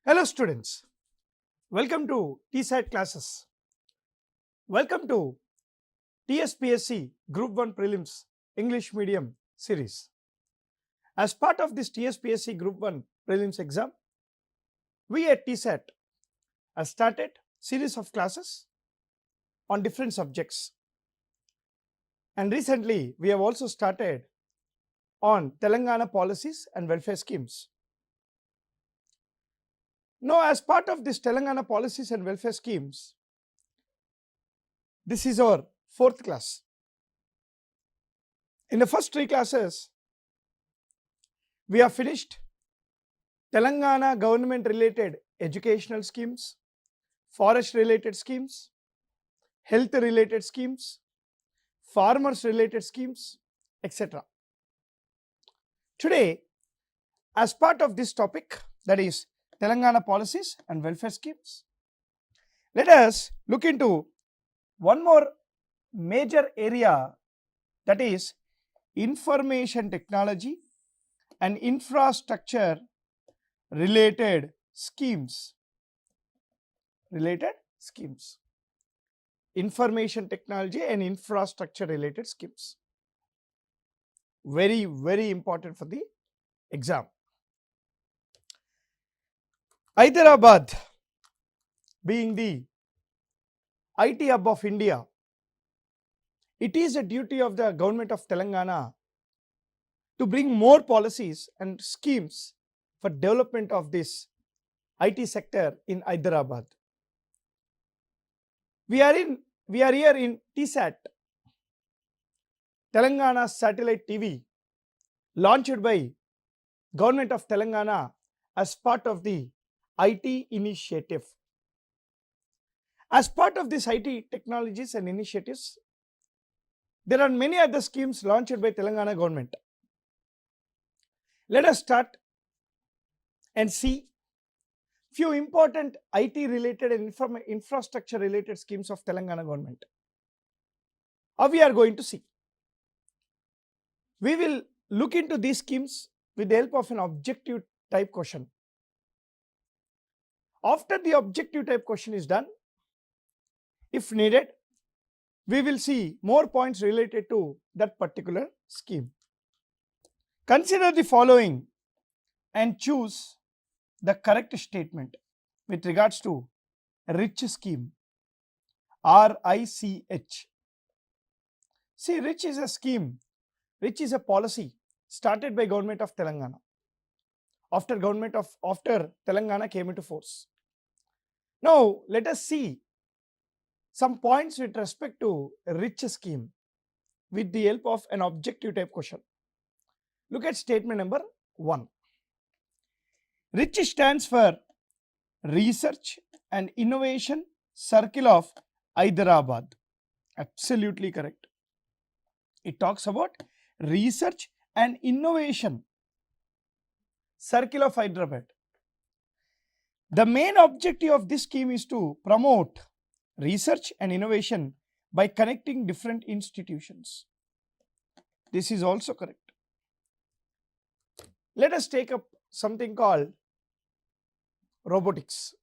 Hello students, welcome to TSAT classes. Welcome to TSPSC Group 1 Prelims English Medium series. As part of this TSPSC Group 1 Prelims exam, we at TSAT have started series of classes on different subjects. And recently, we have also started on Telangana policies and welfare schemes. Now, as part of this Telangana policies and welfare schemes, this is our fourth class. In the first three classes, we have finished Telangana government related educational schemes, forest related schemes, health related schemes, farmers related schemes, etc. Today, as part of this topic, that is Telangana policies and welfare schemes, let us look into one more major area, that is information technology and infrastructure related schemes. Information technology and infrastructure related schemes. Very important for the exam. Hyderabad being the IT hub of India, it is a duty of the government of Telangana to bring more policies and schemes for development of this IT sector in Hyderabad. We are here in TSAT, Telangana Satellite TV, launched by Government of Telangana as part of the IT initiative. As part of this IT technologies and initiatives, there are many other schemes launched by Telangana government. Let us start and see few important IT related and infrastructure related schemes of Telangana government. How we are going to see? We will look into these schemes with the help of an objective type question. After the objective type question is done, if needed, we will see more points related to that particular scheme. Consider the following and choose the correct statement with regards to 𝗧𝗦𝗔𝗧 scheme. RICH. See, 𝗧𝗦𝗔𝗧 is a scheme, 𝗧𝗦𝗔𝗧 is a policy started by government of Telangana after Telangana came into force. Now, let us see some points with respect to 𝗧𝗦𝗔𝗧 scheme with the help of an objective type question. Look at statement number 1. 𝗧𝗧 stands for Research and Innovation Circle of Hyderabad. Absolutely correct. It talks about Research and Innovation Circle of Hyderabad. The main objective of this scheme is to promote research and innovation by connecting different institutions. This is also correct. Let us take up something called robotics.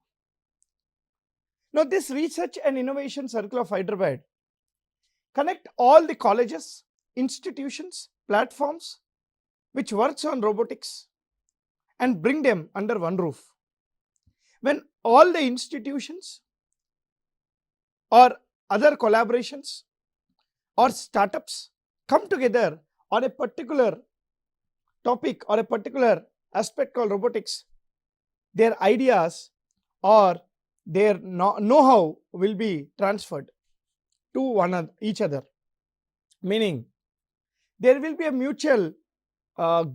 Now, this Research and Innovation Circle of Hyderabad connect all the colleges, institutions, platforms which works on robotics and bring them under one roof. When all the institutions or other collaborations or startups come together on a particular topic or a particular aspect called robotics, their ideas or their know-how will be transferred to each other, meaning there will be a mutual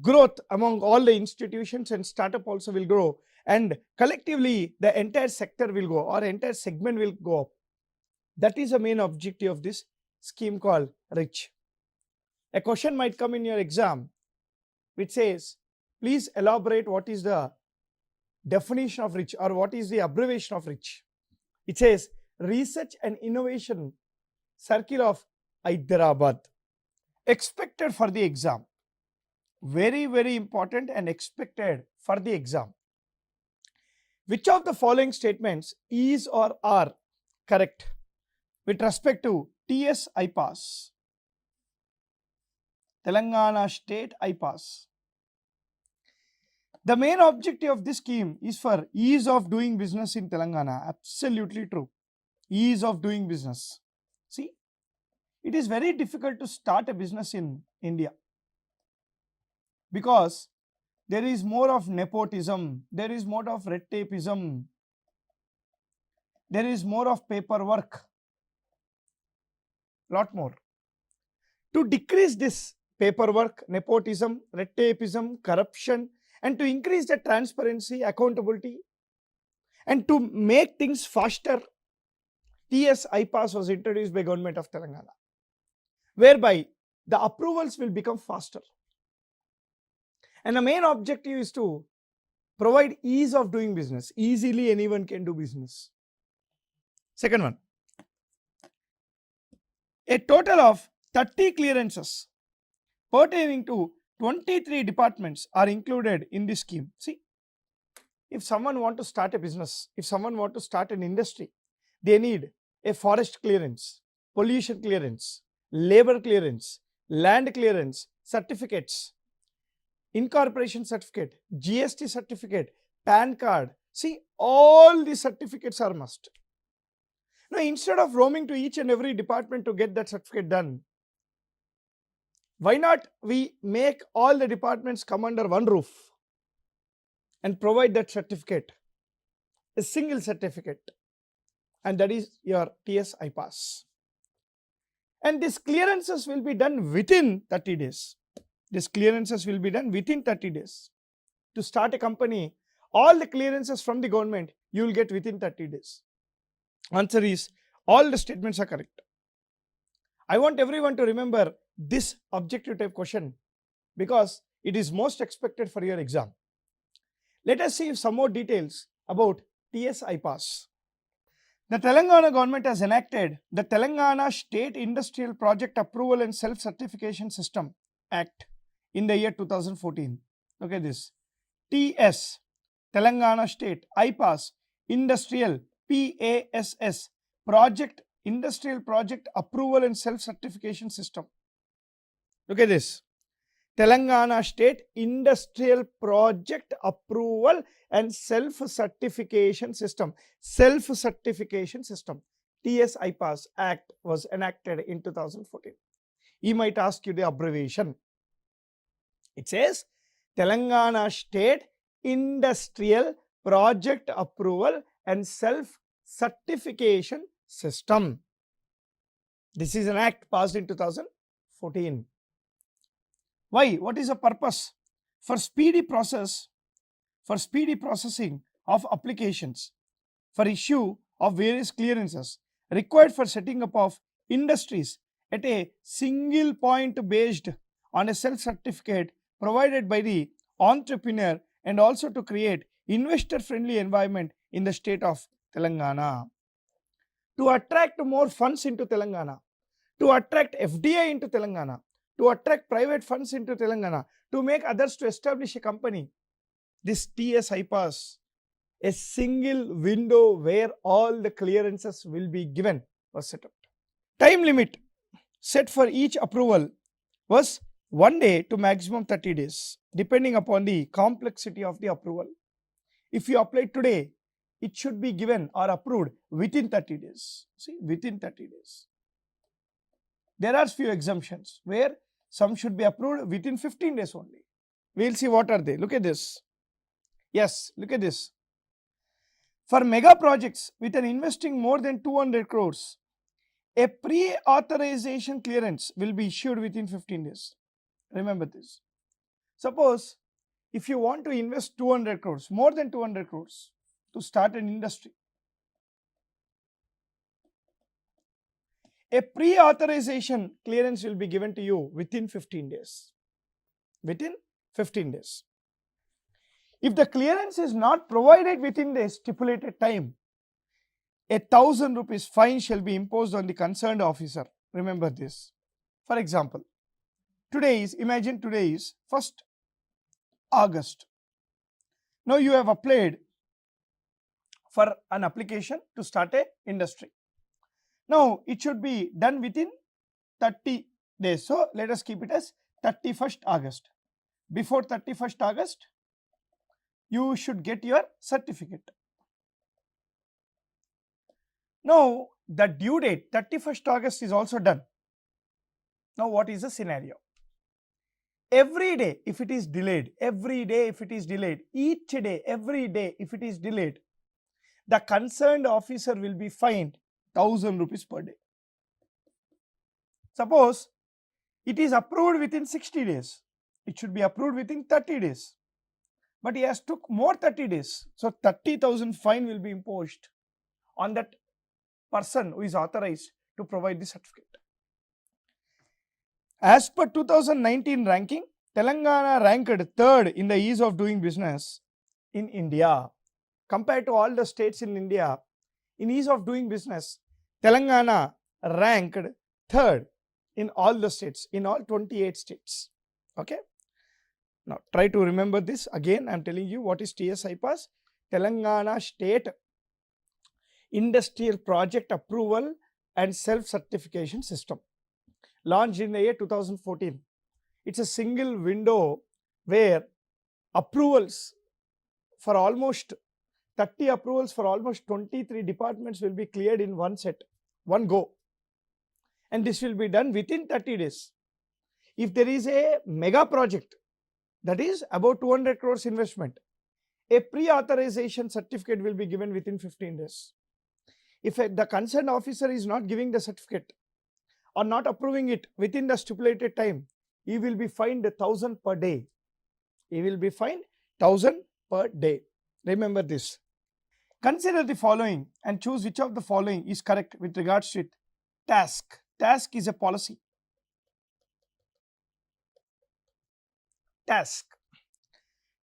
growth among all the institutions, and startup also will grow, and collectively the entire sector will go or entire segment will go up. That is the main objective of this scheme called 𝗧𝗧. A question might come in your exam which says, please elaborate what is the definition of 𝗧𝗧 or what is the abbreviation of 𝗧𝗧. It says Research and Innovation Circle of Hyderabad. Expected for the exam. Very important and expected for the exam. Which of the following statements is or are correct with respect to TS iPass? Telangana State iPass. The main objective of this scheme is for ease of doing business in Telangana. Absolutely true. Ease of doing business. See, it is very difficult to start a business in India because there is more of nepotism, there is more of red tapeism, there is more of paperwork, lot more. To decrease this paperwork, nepotism, red tapeism, corruption, and to increase the transparency, accountability, and to make things faster, TS iPass was introduced by Government of Telangana, whereby the approvals will become faster. And the main objective is to provide ease of doing business. Easily anyone can do business. Second one, a total of 30 clearances pertaining to 23 departments are included in this scheme. See, if someone want to start a business, if someone want to start an industry, they need a forest clearance, pollution clearance, labor clearance, land clearance, certificates, incorporation certificate, GST certificate, PAN card. See, all these certificates are must. Now, instead of roaming to each and every department to get that certificate done, why not we make all the departments come under one roof and provide that certificate, a single certificate, and that is your TS iPass. And these clearances will be done within 30 days. These clearances will be done within 30 days. To start a company, all the clearances from the government you will get within 30 days. Answer is all the statements are correct. I want everyone to remember this objective type question because it is most expected for your exam. Let us see some more details about TS iPass. The Telangana government has enacted the Telangana State Industrial Project Approval and Self-Certification System Act in the year 2014. Look at this. TS, Telangana State iPass, Industrial, PASS, Project, Industrial Project Approval and Self-Certification System. Look at this. Telangana State Industrial Project Approval and Self-Certification System. Self-Certification System. TS iPass Act was enacted in 2014. He might ask you the abbreviation. It says Telangana State Industrial Project Approval and Self-Certification System. This is an act passed in 2014. Why? What is the purpose? For speedy processing of applications for issue of various clearances required for setting up of industries at a single point based on a self-certificate provided by the entrepreneur, and also to create investor-friendly environment in the state of Telangana. To attract more funds into Telangana, to attract FDI into Telangana, to attract private funds into Telangana, to make others to establish a company. This TS iPass, a single window where all the clearances will be given, was set up. Time limit set for each approval was 1 day to maximum 30 days, depending upon the complexity of the approval. If you apply today, it should be given or approved within 30 days. See, within 30 days. There are few exemptions where some should be approved within 15 days only. We will see what are they. Look at this. Yes, look at this. For mega projects with an investing more than 200 crores, a pre-authorization clearance will be issued within 15 days. Remember this. Suppose if you want to invest 200 crores, more than 200 crores to start an industry, a pre-authorization clearance will be given to you within 15 days. Within 15 days. If the clearance is not provided within the stipulated time, 1,000 rupees fine shall be imposed on the concerned officer. Remember this. For example, imagine today is 1st August. Now you have applied for an application to start a industry. Now it should be done within 30 days. So let us keep it as 31st August. Before 31st August, you should get your certificate. Now the due date 31st August is also done. Now what is the scenario? Every day if it is delayed, every day if it is delayed, each day, every day if it is delayed, the concerned officer will be fined 1000 rupees per day. Suppose it is approved within 60 days, it should be approved within 30 days, but he has took more 30 days. So 30,000 fine will be imposed on that person who is authorized to provide the certificate. As per 2019 ranking, Telangana ranked 3rd in the ease of doing business in India. Compared to all the states in India, in ease of doing business, Telangana ranked 3rd in all the states, in all 28 states. Okay. Now try to remember this again. I am telling you what is TSPSC, Telangana State Industrial Project Approval and Self-Certification System, launched in the year 2014. It's a single window where approvals for almost 30 approvals for almost 23 departments will be cleared in one set, one go, and this will be done within 30 days. If there is a mega project, that is about 200 crores investment, a pre-authorization certificate will be given within 15 days. If the concerned officer is not giving the certificate or not approving it within the stipulated time, he will be fined 1000 per day. He will be fined 1000 per day. Remember this. Consider the following and choose which of the following is correct with regards to it. Task. Task is a policy. Task.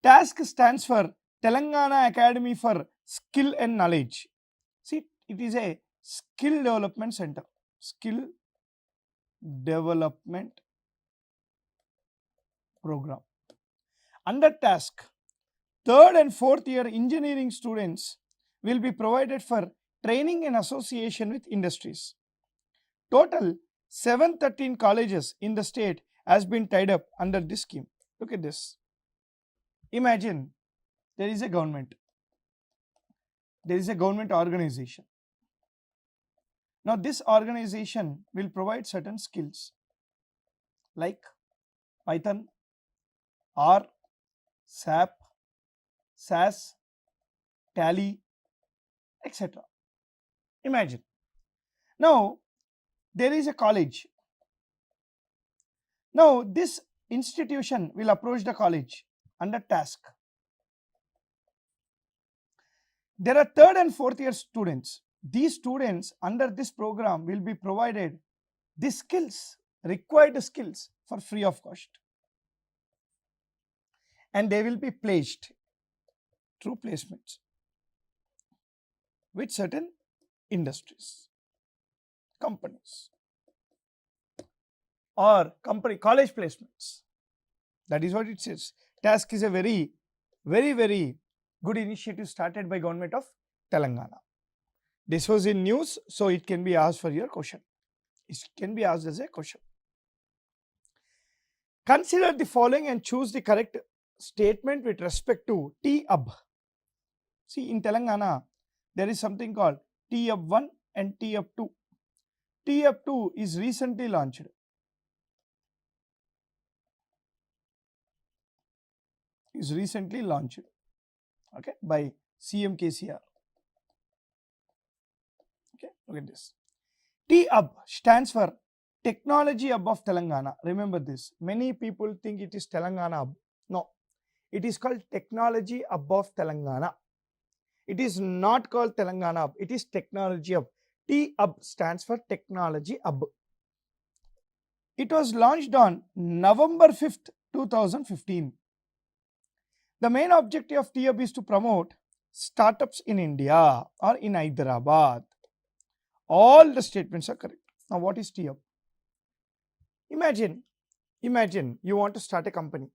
Task stands for Telangana Academy for Skill and Knowledge. See, it is a skill development center. Skill development program. Under task, 3rd and 4th year engineering students will be provided for training in association with industries. Total 713 colleges in the state has been tied up under this scheme. Look at this. Imagine there is a government. There is a government organization. Now this organization will provide certain skills like Python, R, SAP, SAS, Tally, etc. Imagine. Now there is a college. Now this institution will approach the college under task. There are 3rd and 4th year students. These students under this program will be provided the skills, required skills for free of cost, and they will be placed through placements with certain industries, companies, or college placements. That is what it says. Task is a very good initiative started by government of Telangana. This was in news, so it can be asked for your question. It can be asked as a question. Consider the following and choose the correct statement with respect to 𝗬𝗹. See, in Telangana, there is something called 𝗬𝗹1 and 𝗬𝗹2. 𝗬𝗹2 is recently launched. Okay, by CM KCR. Okay, look at this. 𝗬𝗹 stands for Technology Hub of Telangana. Remember this. Many people think it is Telangana Hub. No, it is called Technology Hub of Telangana. It is not called Telangana Hub. It is Technology Hub. 𝗬𝗹 stands for Technology Hub. It was launched on November 5th, 2015. The main objective of 𝗬𝗹 is to promote startups in India or in Hyderabad. All the statements are correct. Now what is 𝗬𝗹? Imagine you want to start a company.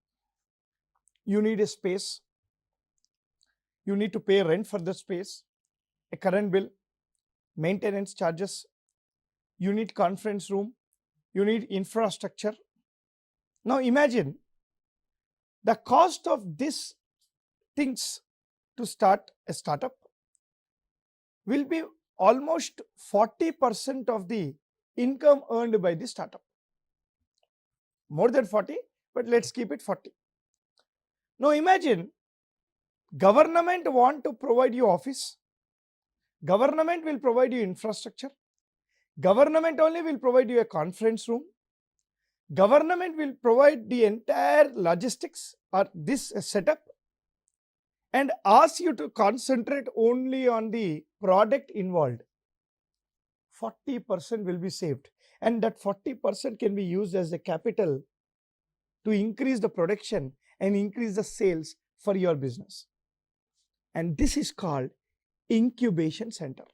You need a space. You need to pay rent for the space. a current bill, maintenance charges, you need conference room, you need infrastructure. Now imagine the cost of these things to start a startup will be almost 40% of the income earned by the startup. More than 40, but let's keep it 40. Now imagine government want to provide you office, government will provide you infrastructure, government only will provide you a conference room, government will provide the entire logistics or this setup and ask you to concentrate only on the product involved. 40% will be saved, and that 40% can be used as a capital to increase the production and increase the sales for your business. And this is called incubation center.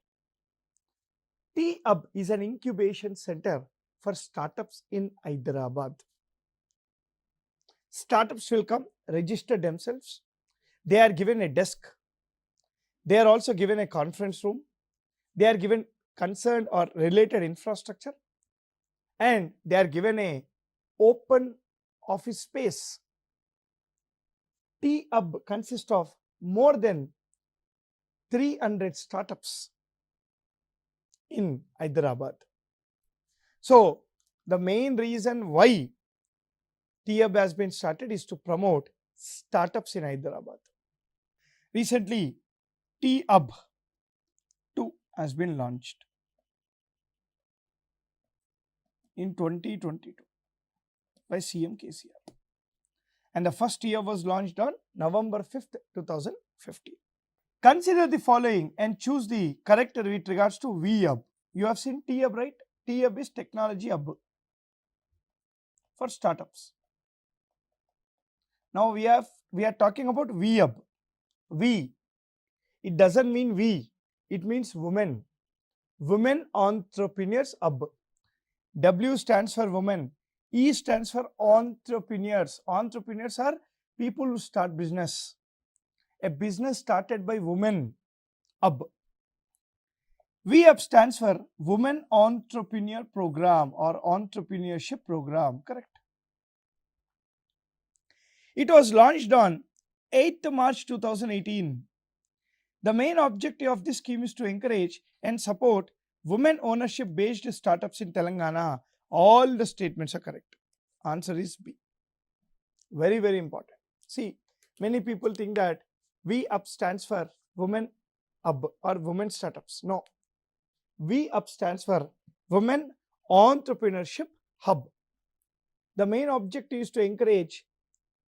𝗬𝗹 is an incubation center for startups in Hyderabad. Startups will come, register themselves. They are given a desk. They are also given a conference room. They are given concerned or related infrastructure, and they are given a open office space. 𝗬𝗹 consists of more than 300 startups in Hyderabad. So the main reason why 𝗬𝗹 has been started is to promote startups in Hyderabad. Recently, 𝗬𝗹 2 has been launched in 2022 by CM KCR, and the first 𝗬𝗹 was launched on November 5th, 2015. Consider the following and choose the correct with regards to 𝗬𝗹. You have seen 𝗬𝗹, right? 𝗬𝗹 is technology 𝗹 for startups. Now we are talking about 𝗬𝗹. We, it doesn't mean we, it means women. Women entrepreneurs 𝗹. W stands for women. E stands for entrepreneurs. Entrepreneurs are people who start business. A business started by women 𝗹. 𝗬𝗹 stands for Women Entrepreneur Program or Entrepreneurship Program, correct? It was launched on 8th March 2018. The main objective of this scheme is to encourage and support women ownership based startups in Telangana. All the statements are correct. Answer is B. Very, very important. See, many people think that 𝗬𝗹 stands for women 𝗹 or women startups. No. 𝗬𝗹 stands for Women Entrepreneurship Hub. The main objective is to encourage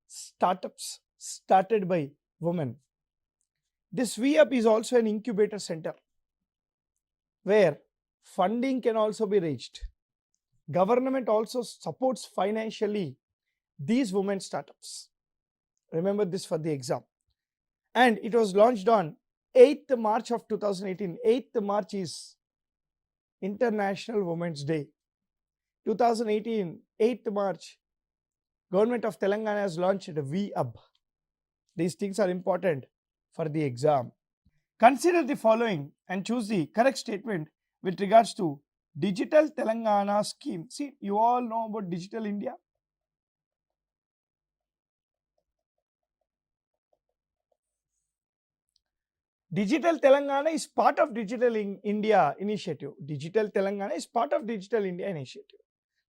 startups started by women. This 𝗬𝗹 is also an incubator center where funding can also be raised. Government also supports financially these women startups. Remember this for the exam. And it was launched on 8th March of 2018. 8th March is International Women's Day. 2018, 8th March, Government of Telangana has launched 𝗬𝗹. These things are important for the exam. Consider the following and choose the correct statement with regards to Digital Telangana scheme. See, you all know about Digital India. Digital Telangana is part of Digital India initiative. Digital Telangana is part of Digital India initiative.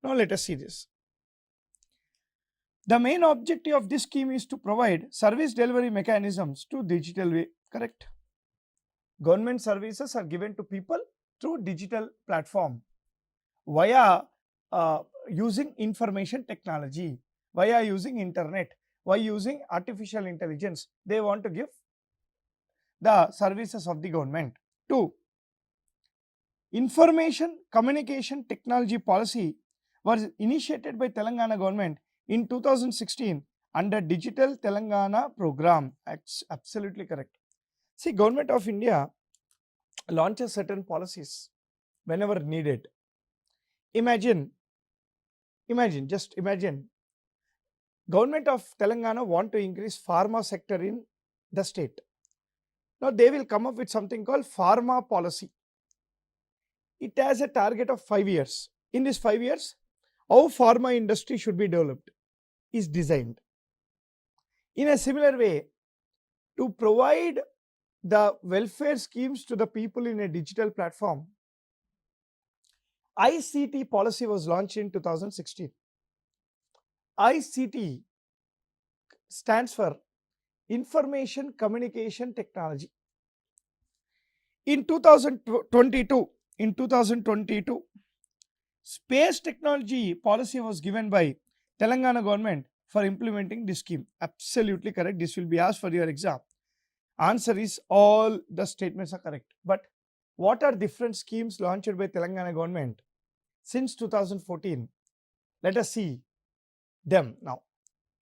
Now let us see this. The main objective of this scheme is to provide service delivery mechanisms to digital way, correct? Government services are given to people through digital platform via using information technology, via using internet, via using artificial intelligence. They want to give the services of the government. 2. Information Communication Technology Policy was initiated by Telangana government in 2016 under Digital Telangana program. Absolutely correct. See, Government of India launches certain policies whenever needed. Just imagine, Government of Telangana want to increase pharma sector in the state. Now they will come up with something called pharma policy. It has a target of 5 years. In this 5 years, how pharma industry should be developed is designed. In a similar way, to provide the welfare schemes to the people in a digital platform, ICT policy was launched in 2016. ICT stands for Information Communication Technology. In 2022, space technology policy was given by Telangana government for implementing this scheme. Absolutely correct. This will be asked for your exam. Answer is all the statements are correct. But what are different schemes launched by Telangana government since 2014? Let us see them now.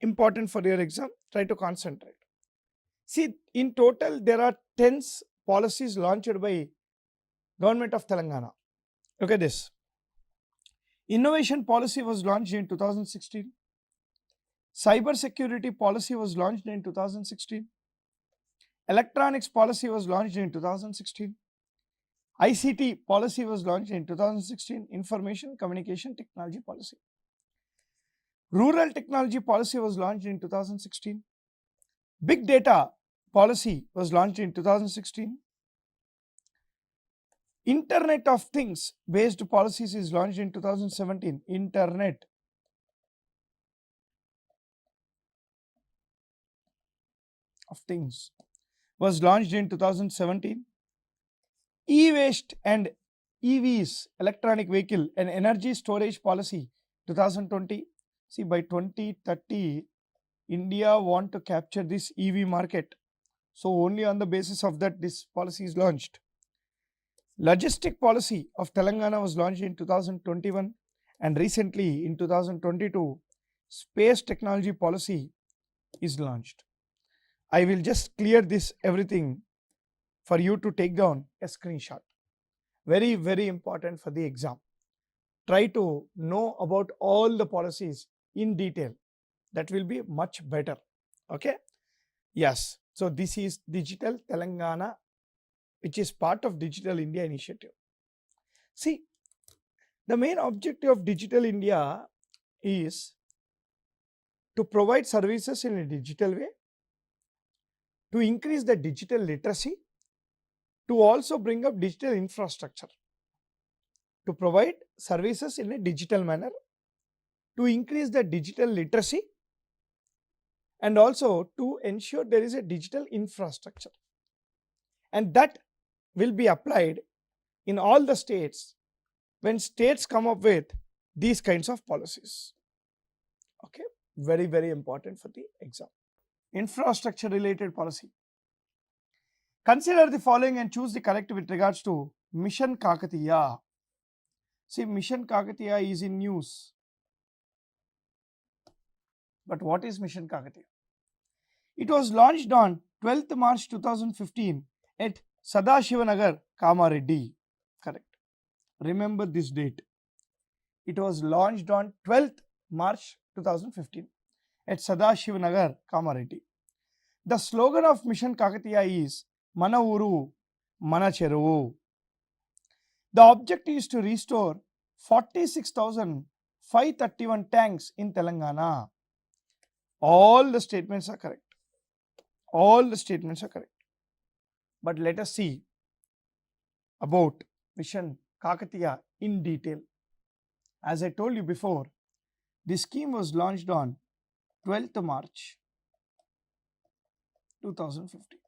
Important for your exam. Try to concentrate. See, in total there are 10 policies launched by government of Telangana. Look at this. Innovation policy was launched in 2016. Cyber security policy was launched in 2016. Electronics policy was launched in 2016. ICT policy was launched in 2016. Information Communication Technology policy. Rural technology policy was launched in 2016. Big data policy was launched in 2016. Internet of Things based policies is launched in 2017. Internet of Things was launched in 2017. E-waste and EVs, electronic vehicle and energy storage policy 2020. See, by 2030, India want to capture this EV market. So only on the basis of that this policy is launched. Logistic policy of Telangana was launched in 2021 and recently in 2022, space technology policy is launched. I will just clear this everything for you to take down a screenshot. Very, very important for the exam. Try to know about all the policies in detail. That will be much better. Okay. Yes. So this is Digital Telangana, which is part of Digital India initiative. See, the main objective of Digital India is to provide services in a digital way, to increase the digital literacy, to also bring up digital infrastructure, to provide services in a digital manner, to increase the digital literacy, and also to ensure there is a digital infrastructure. And that will be applied in all the states when states come up with these kinds of policies. Okay, very, very important for the exam. Infrastructure related policy. Consider the following and choose the correct with regards to Mission Kakatiya. See, Mission Kakatiya is in news. But what is Mission Kakatiya? It was launched on 12th March 2015 at 𝗧𝗦𝗔𝗧 𝗂𝗽𝗺. Correct. Remember this date. It was launched on 12th March 2015 at 𝗧𝗦𝗔𝗧 𝗂𝗽𝗺. The slogan of Mission Kakatiya is Mana Uru, Mana Cheruvu. The objective is to restore 46,531 tanks in Telangana. All the statements are correct. All the statements are correct. But let us see about Mission Kakatiya in detail. As I told you before, this scheme was launched on 12th March 2015.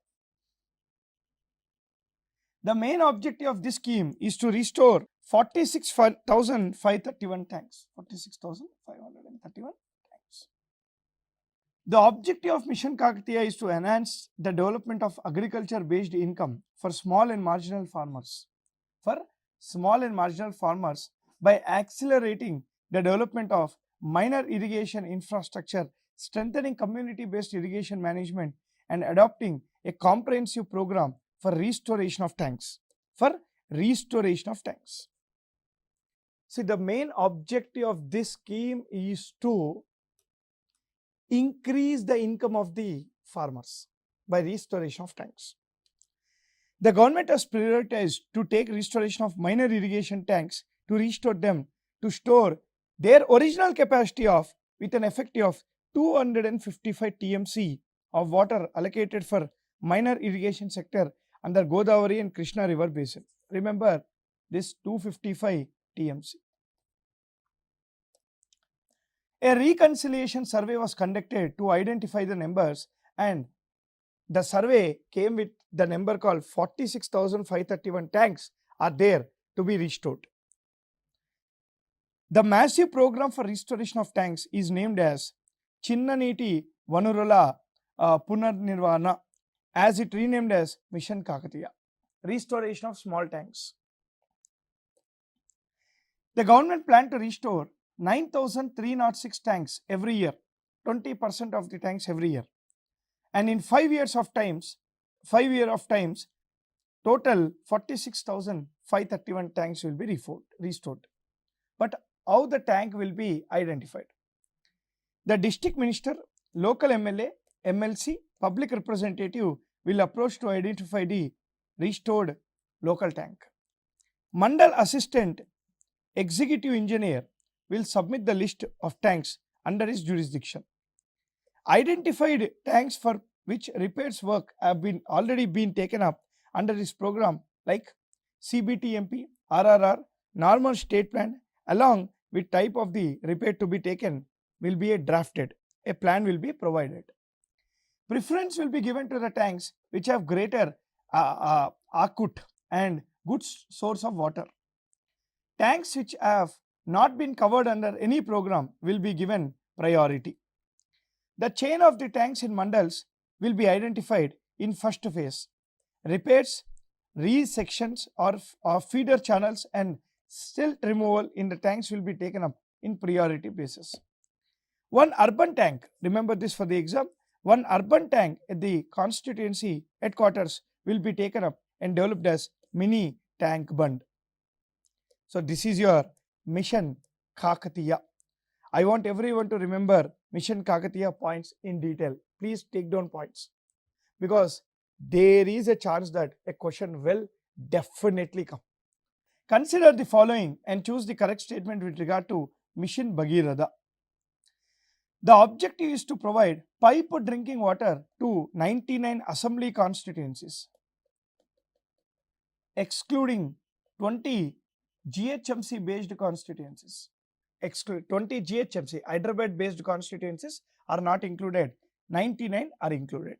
The main objective of this scheme is to restore 46,531 tanks. 46,531 tanks. The objective of Mission Kakatiya is to enhance the development of agriculture-based income for small and marginal farmers. For small and marginal farmers by accelerating the development of minor irrigation infrastructure, strengthening community-based irrigation management, and adopting a comprehensive program for restoration of tanks. For restoration of tanks. See, the main objective of this scheme is to increase the income of the farmers by restoration of tanks. The government has prioritized to take restoration of minor irrigation tanks to restore them to store their original capacity of with an effective of 255 TMC of water allocated for minor irrigation sector under Godavari and Krishna river basin. Remember this 255 TMC. A reconciliation survey was conducted to identify the numbers, and the survey came with the number called 46,531 tanks are there to be restored. The massive program for restoration of tanks is named as Chinnaniti Vanurula Punarnirvana, as it renamed as Mission Kakatiya, restoration of small tanks. The government planned to restore 9,306 tanks every year, 20% of the tanks every year. And in 5 years of times, total 46,531 tanks will be restored. But how the tank will be identified? The district minister, local MLA, MLC, public representative will approach to identify the restored local tank. Mandal assistant executive engineer will submit the list of tanks under his jurisdiction. Identified tanks for which repairs work have already been taken up under this program, like CBTMP, RRR, normal state plan, along with type of the repair to be taken, will be drafted. A plan will be provided. Preference will be given to the tanks which have greater akut and good source of water. Tanks which have not been covered under any program will be given priority. The chain of the tanks in mandals will be identified in first phase. Repairs, resections or feeder channels and silt removal in the tanks will be taken up in priority basis. One urban tank, remember this for the exam, one urban tank at the constituency headquarters will be taken up and developed as mini tank bund. So this is your Mission Kakatiya. I want everyone to remember Mission Kakatiya points in detail. Please take down points, because there is a chance that a question will definitely come. Consider the following and choose the correct statement with regard to Mission Bhagirath. The objective is to provide piped drinking water to 99 assembly constituencies, excluding 20 GHMC based constituencies. 20 GHMC Hyderabad based constituencies are not included, 99 are included.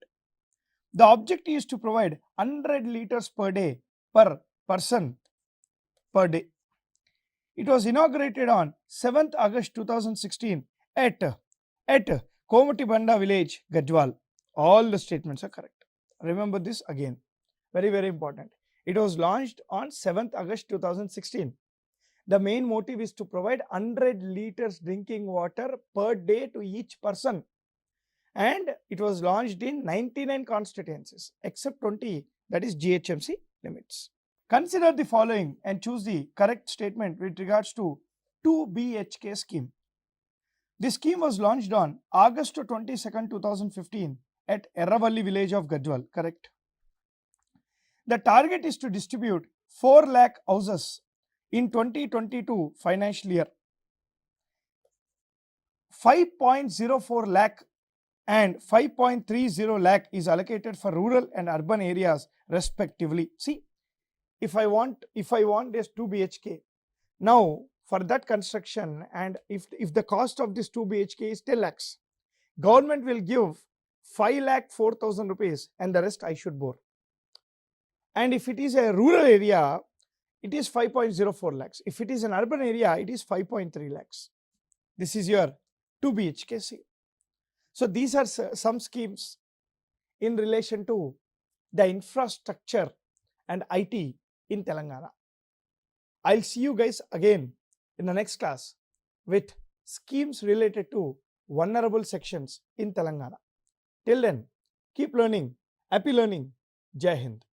The objective is to provide 100 liters per day per person per day. It was inaugurated on 7th August 2016 at Komotibanda village, Gajwal. All the statements are correct. Remember this again, very, very important. It was launched on 7th August 2016. The main motive is to provide 100 liters drinking water per day to each person, and it was launched in 99 constituencies except 20, that is GHMC limits. Consider the following and choose the correct statement with regards to 𝗂𝗏𝗍 scheme. This scheme was launched on August 22nd, 2015 at Erravalli village of Gajwal, correct. The target is to distribute 4 lakh houses in 2022 financial year. 5.04 lakh and 5.30 lakh is allocated for rural and urban areas respectively. See, if I want this 𝗂𝗏𝗍, now for that construction, and if the cost of this 𝗂𝗏𝗍 is 10 lakhs, government will give 5,04,000 rupees and the rest I should bore. And if it is a rural area, it is 5.04 lakhs. If it is an urban area, it is 5.3 lakhs. This is your 𝗂𝗏𝗍. So these are some schemes in relation to the infrastructure and IT in Telangana. I'll see you guys again in the next class with schemes related to vulnerable sections in Telangana. Till then, keep learning. Happy learning. Jai Hind.